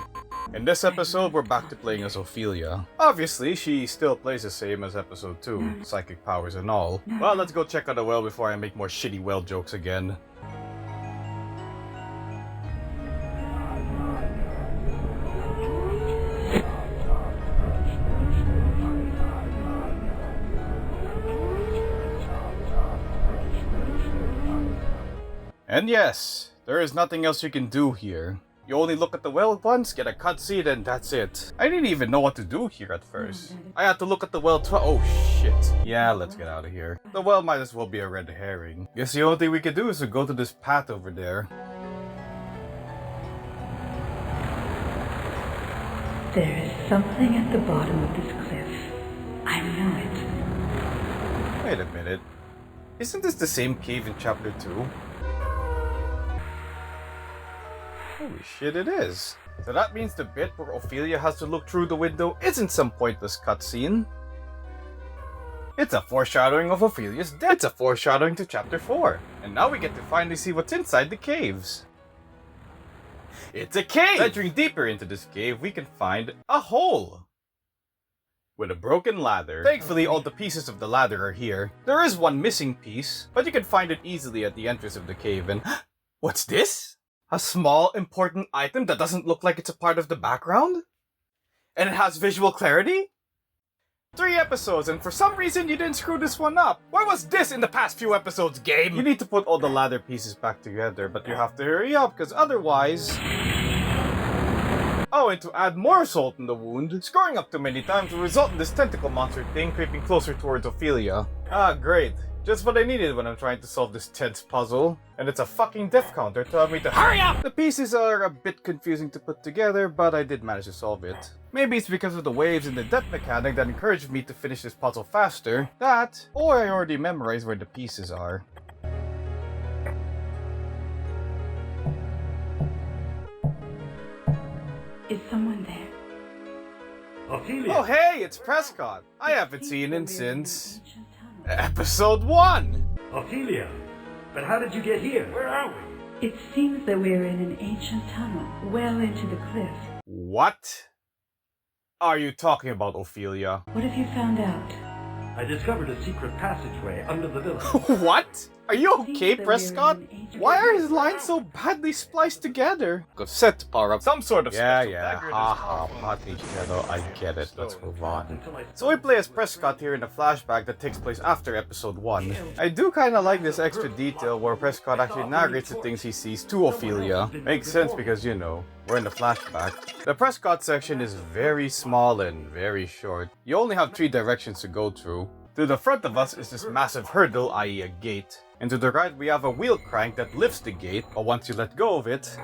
In this episode, we're back to playing as Ophelia. Obviously, she still plays the same as episode 2, psychic powers and all. Well, let's go check out the well before I make more shitty well jokes again. And yes, there is nothing else you can do here. You only look at the well once, get a cutscene, and that's it. I didn't even know what to do here at first. I had to look at the well oh shit. Yeah, let's get out of here. The well might as well be a red herring. Guess the only thing we can do is to go to this path over there. There is something at the bottom of this cliff. I know it. Wait a minute. Isn't this the same cave in chapter 2? Holy shit, it is. So that means the bit where Ophelia has to look through the window isn't some pointless cutscene. It's a foreshadowing of Ophelia's death. It's a foreshadowing to chapter 4. And now we get to finally see what's inside the caves. It's a cave! Venturing deeper into this cave, we can find a hole with a broken ladder. Thankfully, all the pieces of the ladder are here. There is one missing piece, but you can find it easily at the entrance of the cave. And what's this? A small, important item that doesn't look like it's a part of the background? And it has visual clarity? 3 episodes, and for some reason you didn't screw this one up. Where was this in the past few episodes, game? You need to put all the ladder pieces back together, but you have to hurry up, because otherwise... Oh, and to add more salt in the wound, scoring up too many times will result in this tentacle monster thing creeping closer towards Ophelia. Ah, great. Just what I needed when I'm trying to solve this tense puzzle. And it's a fucking death counter telling me to HURRY UP! The pieces are a bit confusing to put together, but I did manage to solve it. Maybe it's because of the waves and the death mechanic that encouraged me to finish this puzzle faster. That, or I already memorized where the pieces are. Is someone there? Ophelia! Oh hey, it's Prescott! I haven't seen him since... Episode 1! Ophelia! But how did you get here? Where are we? It seems that we're in an ancient tunnel, well into the cliff. What are you talking about, Ophelia? What have you found out? I discovered a secret passageway under the village. What? Are you okay, Prescott? Why are his lines so badly spliced together? Set to power up some sort of special dagger. Haha, Hotly Shadow, I get it. Let's move on. So we play as Prescott here in a flashback that takes place after episode 1. I do kinda like this extra detail where Prescott actually narrates the things he sees to Ophelia. Makes sense because, you know, we're in the flashback. The Prescott section is very small and very short. You only have 3 directions to go through. To the front of us is this massive hurdle, i.e. a gate. And to the right we have a wheel crank that lifts the gate, or once you let go of it.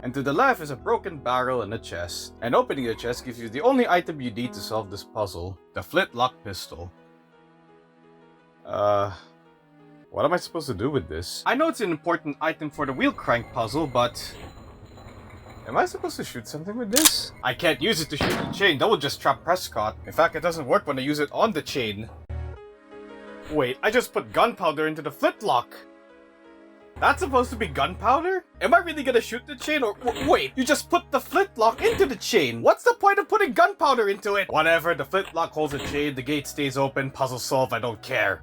And to the left is a broken barrel and a chest. And opening the chest gives you the only item you need to solve this puzzle. The flintlock pistol. What am I supposed to do with this? I know it's an important item for the wheel crank puzzle, but... Am I supposed to shoot something with this? I can't use it to shoot the chain, that will just trap Prescott. In fact, it doesn't work when I use it on the chain. Wait, I just put gunpowder into the flintlock. That's supposed to be gunpowder? Am I really gonna shoot the chain or- wait, you just put the flintlock into the chain. What's the point of putting gunpowder into it? Whatever, the flintlock holds the chain, the gate stays open, puzzle solved, I don't care.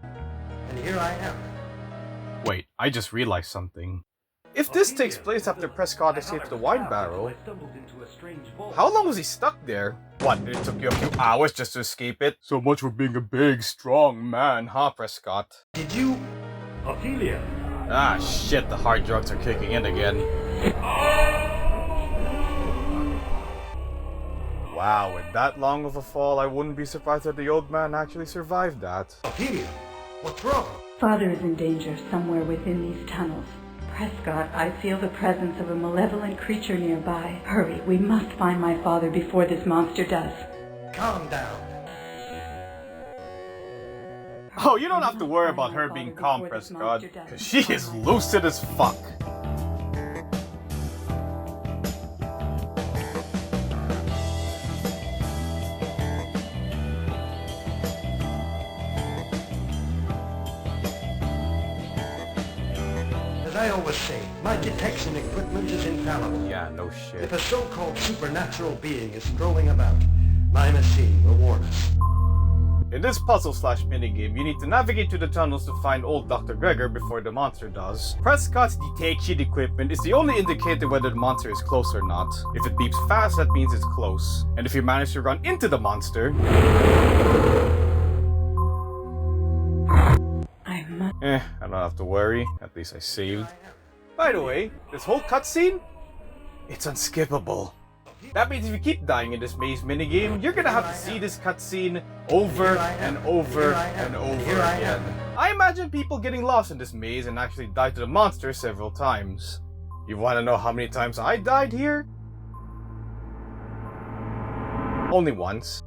And here I am. Wait, I just realized something. If this takes place after Prescott escaped the wine barrel, how long was he stuck there? What, it took you a few hours just to escape it? So much for being a big, strong man, huh, Prescott? Did you... Ophelia! Ah, shit, the hard drugs are kicking in again. Wow, with that long of a fall, I wouldn't be surprised that the old man actually survived that. Ophelia? What's wrong? Father is in danger somewhere within these tunnels. Prescott, I feel the presence of a malevolent creature nearby. Hurry, we must find my father before this monster does. Calm down. Oh, you don't have to worry about her being calm, Prescott, because she is lucid as fuck. As I always say, my detection equipment is infallible. Yeah, no shit. If a so-called supernatural being is strolling about, my machine will warn us. In this puzzle/minigame, you need to navigate to the tunnels to find old Dr. Gregor before the monster does. Prescott's detection equipment is the only indicator whether the monster is close or not. If it beeps fast, that means it's close. And if you manage to run into the monster... I don't have to worry. At least I saved. By the way, this whole cutscene? It's unskippable. That means if you keep dying in this maze minigame, you're gonna have to see this cutscene over and over and over again. I imagine people getting lost in this maze and actually died to the monster several times. You wanna know how many times I died here? Only once.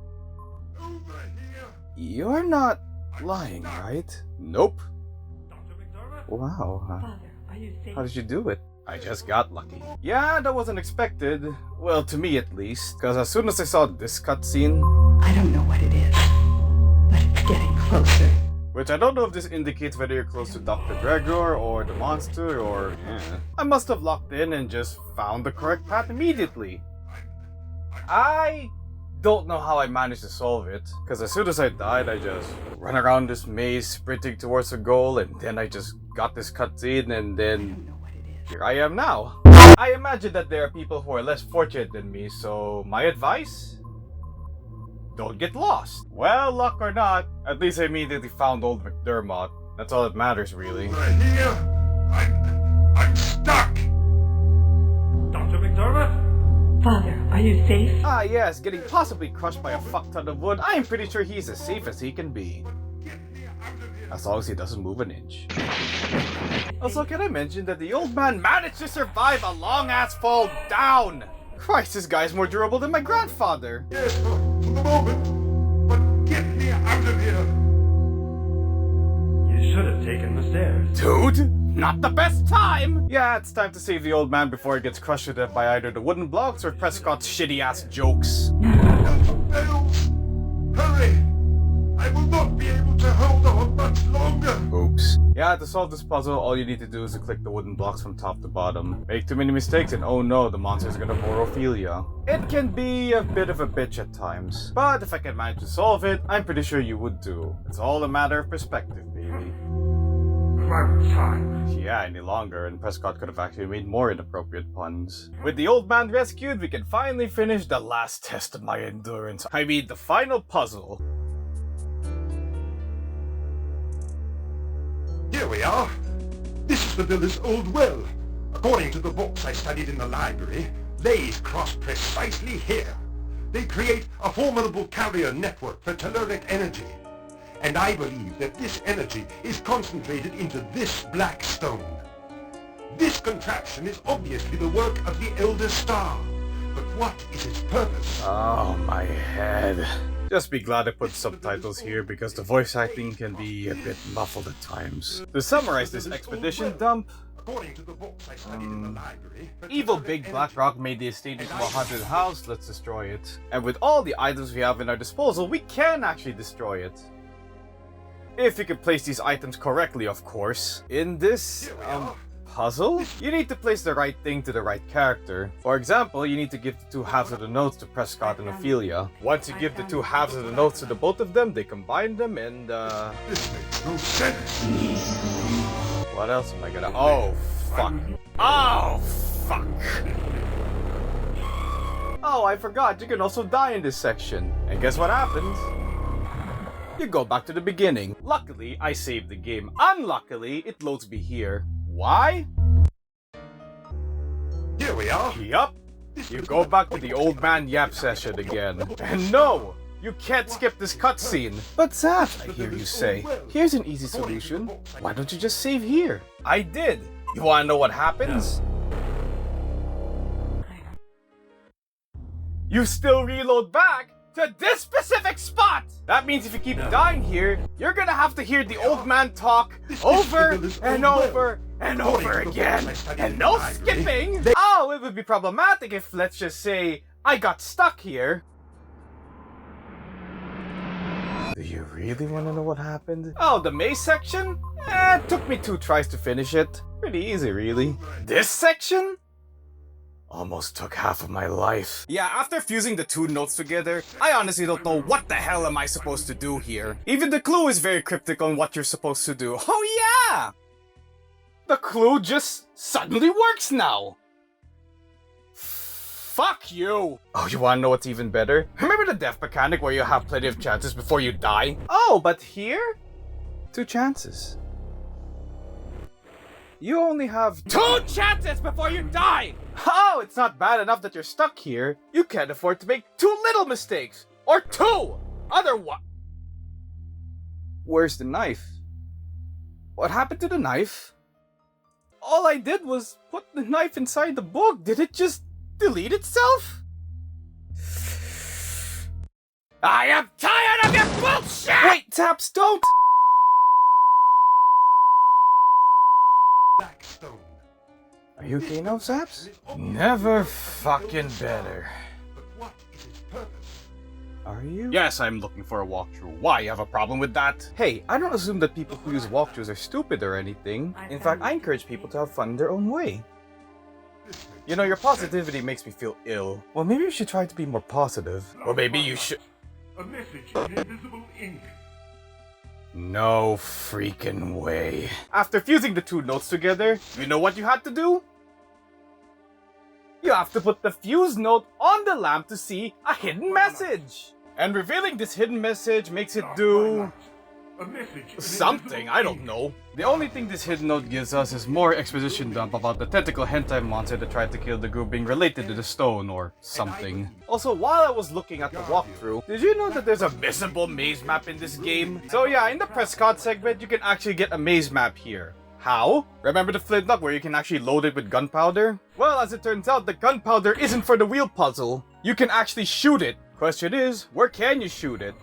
Over here! You're not lying, right? Nope. Dr. McDermott? Wow. Father, are you safe? How did you do it? I just got lucky. Yeah, that wasn't expected. Well, to me at least. Because as soon as I saw this cutscene, I don't know what it is, but it's getting closer. which I don't know if this indicates whether you're close to Dr. Gregor or the monster or... I must have locked in and just found the correct path immediately. I don't know how I managed to solve it, because as soon as I died, I just ran around this maze sprinting towards a goal, and then I just got this cutscene, and then here I am now. I imagine that there are people who are less fortunate than me, so my advice? Don't get lost. Well, luck or not, at least I immediately found old McDermott. That's all that matters, really. Over here! I'm stuck! Dr. McDermott? Father, are you safe? Ah yes, getting possibly crushed by a fuck ton of wood, I am pretty sure he's as safe as he can be. Get me out of here! As long as he doesn't move an inch. Also, can I mention that the old man managed to survive a long-ass fall down? Christ, this guy's more durable than my grandfather. Yes, for the moment. But get me out of here! You should have taken the stairs. Dude, not the best time! Yeah, it's time to save the old man before he gets crushed to death by either the wooden blocks or Prescott's shitty-ass jokes. Bells! Hurry! I will not be able to hold on much longer! Oops. Yeah, to solve this puzzle, all you need to do is to click the wooden blocks from top to bottom. Make too many mistakes and oh no, the monster's gonna Borophilia. It can be a bit of a bitch at times, but if I can manage to solve it, I'm pretty sure you would too. It's all a matter of perspective, baby. Crunch time. Yeah, any longer, and Prescott could have actually made more inappropriate puns. With the old man rescued, we can finally finish the last test of my endurance. I mean, the final puzzle. Here we are. This is the miller's old well. According to the books I studied in the library, lathes cross precisely here. They create a formidable carrier network for telluric energy. And I believe that this energy is concentrated into this black stone. This contraption is obviously the work of the Elder Star. But what is its purpose? Oh, my head. Just be glad I put subtitles here because the voice acting can be a bit muffled at times. To summarize this expedition dump, According to the books I studied in the library, evil Big Black Rock made the estate into a haunted house. Let's destroy it. And with all the items we have in our disposal, we can actually destroy it. If you can place these items correctly, of course. In this, puzzle, you need to place the right thing to the right character. For example, you need to give the two halves of the notes to Prescott and Ophelia. Once you give the two halves of the notes to the both of them, they combine them and, this makes no sense. what else am I gonna... Oh, fuck. Oh, fuck. Oh, I forgot, you can also die in this section. And guess what happens? You go back to the beginning. Luckily, I saved the game. Unluckily, it loads me here. Why? Here we are. Yup. You go back to the old man yap session again. And no! You can't skip this cutscene. But Zaf, I hear you say, here's an easy solution. Why don't you just save here? I did. You wanna know what happens? You still reload back to this specific spot! That means if you keep dying here, you're gonna have to hear the old man talk over and over and over again. And no skipping! Oh, it would be problematic if, let's just say, I got stuck here. Do you really want to know what happened? Oh, the maze section? It took me 2 tries to finish it. Pretty easy, really. This section? Almost took half of my life. Yeah, after fusing the 2 notes together, I honestly don't know what the hell am I supposed to do here. Even the clue is very cryptic on what you're supposed to do. Oh yeah! The clue just suddenly works now. Fuck you! Oh, you wanna know what's even better? Remember the death mechanic where you have plenty of chances before you die? Oh, but here? 2 chances. You only have 2 chances before you die! Oh, it's not bad enough that you're stuck here. You can't afford to make 2 little mistakes. Or 2! Otherwise... Where's the knife? What happened to the knife? All I did was put the knife inside the book. Did it just delete itself? I am tired of your bullshit! Wait, Zaps, don't! Blackstone. Are you okay now, Zaps? Never fucking better. But what is its purpose? Are you? Yes, I'm looking for a walkthrough. Why? You have a problem with that? Hey, I don't assume that people who use walkthroughs are stupid or anything. In fact, I encourage people to have fun in their own way. You know, your positivity makes me feel ill. Well, maybe you should try to be more positive. Or maybe you should... A message in invisible ink. No freaking way. After fusing the two notes together, you know what you had to do? You have to put the fuse note on the lamp to see a hidden message. And revealing this hidden message makes it do... A message. something, I don't know. The only thing this hidden note gives us is more exposition dump about the tentacle hentai monster that tried to kill the group being related to the stone or something. Also, while I was looking at the walkthrough, did you know that there's a missable maze map in this game? So yeah, in the Prescott segment, you can actually get a maze map here. How? Remember the flintlock where you can actually load it with gunpowder? Well, as it turns out, the gunpowder isn't for the wheel puzzle. You can actually shoot it. Question is, where can you shoot it?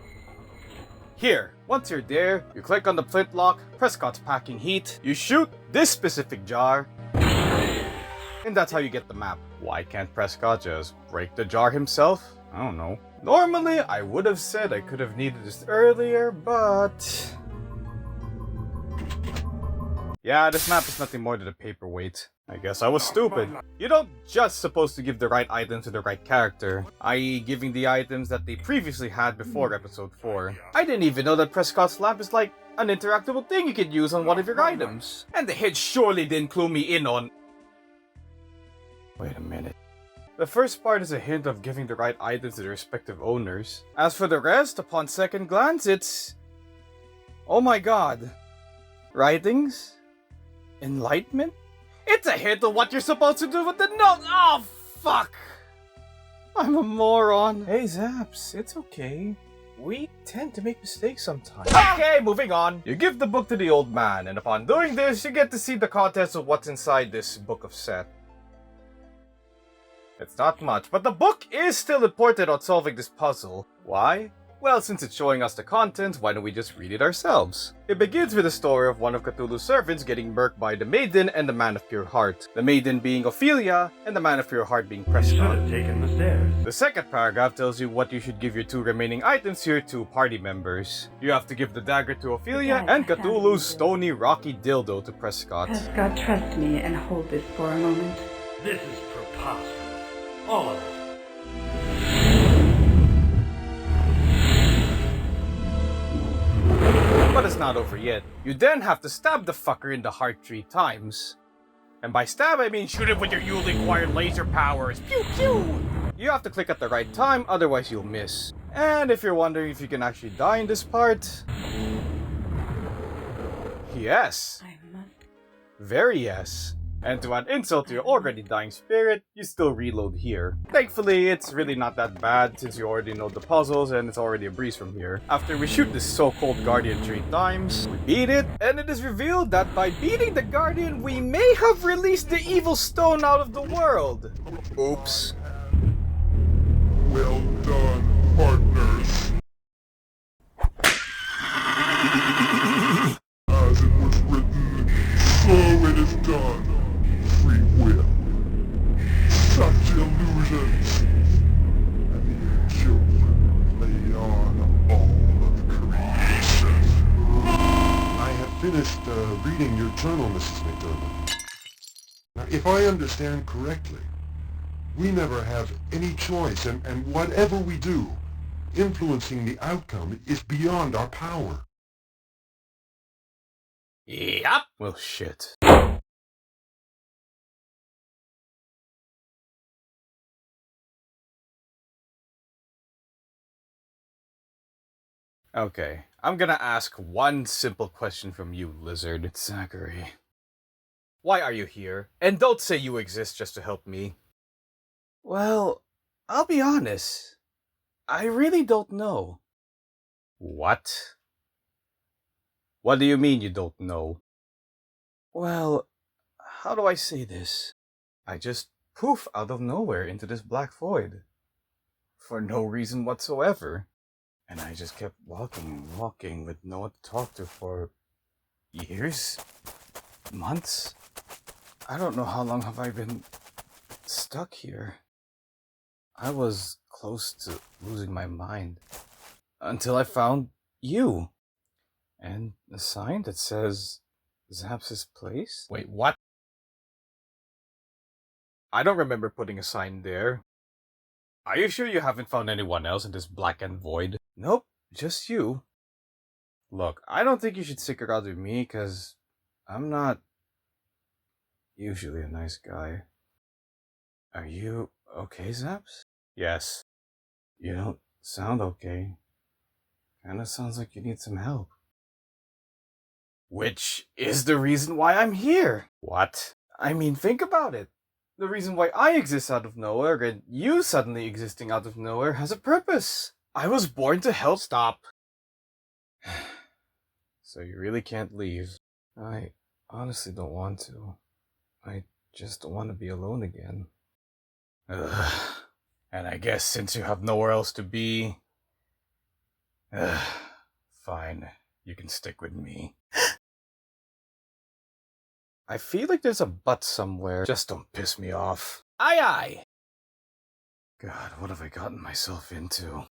Here, once you're there, you click on the flintlock, Prescott's packing heat, you shoot this specific jar, and that's how you get the map. Why can't Prescott just break the jar himself? I don't know. Normally, I would have said I could have needed this earlier, but... yeah, this map is nothing more than a paperweight. I guess I was stupid. You don't just supposed to give the right item to the right character, i.e. giving the items that they previously had before episode 4. I didn't even know that Prescott's lamp is like an interactable thing you could use on one of your items. And the hit surely didn't clue me in on... wait a minute. The first part is a hint of giving the right items to the respective owners. As for the rest, upon second glance, it's... oh my god. Writings? Enlightenment? It's a hint of what you're supposed to do with the note! Oh, fuck! I'm a moron. Hey, Zaps, it's okay. We tend to make mistakes sometimes. Okay, moving on. You give the book to the old man, and upon doing this, you get to see the contents of what's inside this book of set. It's not much, but the book is still important on solving this puzzle. Why? Well, since it's showing us the contents, why don't we just read it ourselves? It begins with the story of one of Cthulhu's servants getting murked by the maiden and the man of pure heart. The maiden being Ophelia, and the man of pure heart being Prescott. Taken the stairs. The second paragraph tells you what you should give your two remaining items to your two party members. You have to give the dagger to Ophelia and Cthulhu's stony rocky dildo to Prescott. Prescott, trust me and hold this for a moment. This is preposterous. All of it. But it's not over yet. You then have to stab the fucker in the heart 3 times. And by stab, I mean shoot him with your newly acquired laser powers. Pew pew! You have to click at the right time, otherwise you'll miss. And if you're wondering if you can actually die in this part... yes. I must... very yes. And to add insult to your already dying spirit, you still reload here. Thankfully, it's really not that bad since you already know the puzzles and it's already a breeze from here. After we shoot this so-called Guardian 3 times, we beat it, and it is revealed that by beating the Guardian, we may have released the evil stone out of the world. Oops. Well done, partners. As it was written, so it is done. Free will. Such illusions. And the children lay on all of creation. I have finished reading your journal, Mrs. McDermott. Now, if I understand correctly, we never have any choice, and whatever we do, influencing the outcome is beyond our power. Yep. Well, shit. Okay, I'm gonna ask one simple question from you, Lizard. Zachary. Why are you here? And don't say you exist just to help me. Well, I'll be honest. I really don't know. What? What do you mean you don't know? Well, how do I say this? I just poof out of nowhere into this black void. For no reason whatsoever. And I just kept walking and walking with no one to talk to for years? Months? I don't know how long have I been stuck here. I was close to losing my mind until I found you. And a sign that says Zaps' place? Wait, what? I don't remember putting a sign there. Are you sure you haven't found anyone else in this blackened void? Nope, just you. Look, I don't think you should stick around with me, because I'm not usually a nice guy. Are you okay, Zaps? Yes. You don't sound okay. Kinda sounds like you need some help. Which is the reason why I'm here. What? I mean, think about it. The reason why I exist out of nowhere and you suddenly existing out of nowhere has a purpose. I was born to help. Stop. So you really can't leave. I honestly don't want to. I just don't want to be alone again. Ugh. And I guess since you have nowhere else to be... fine, you can stick with me. I feel like there's a but somewhere. Just don't piss me off. Aye aye! God, what have I gotten myself into?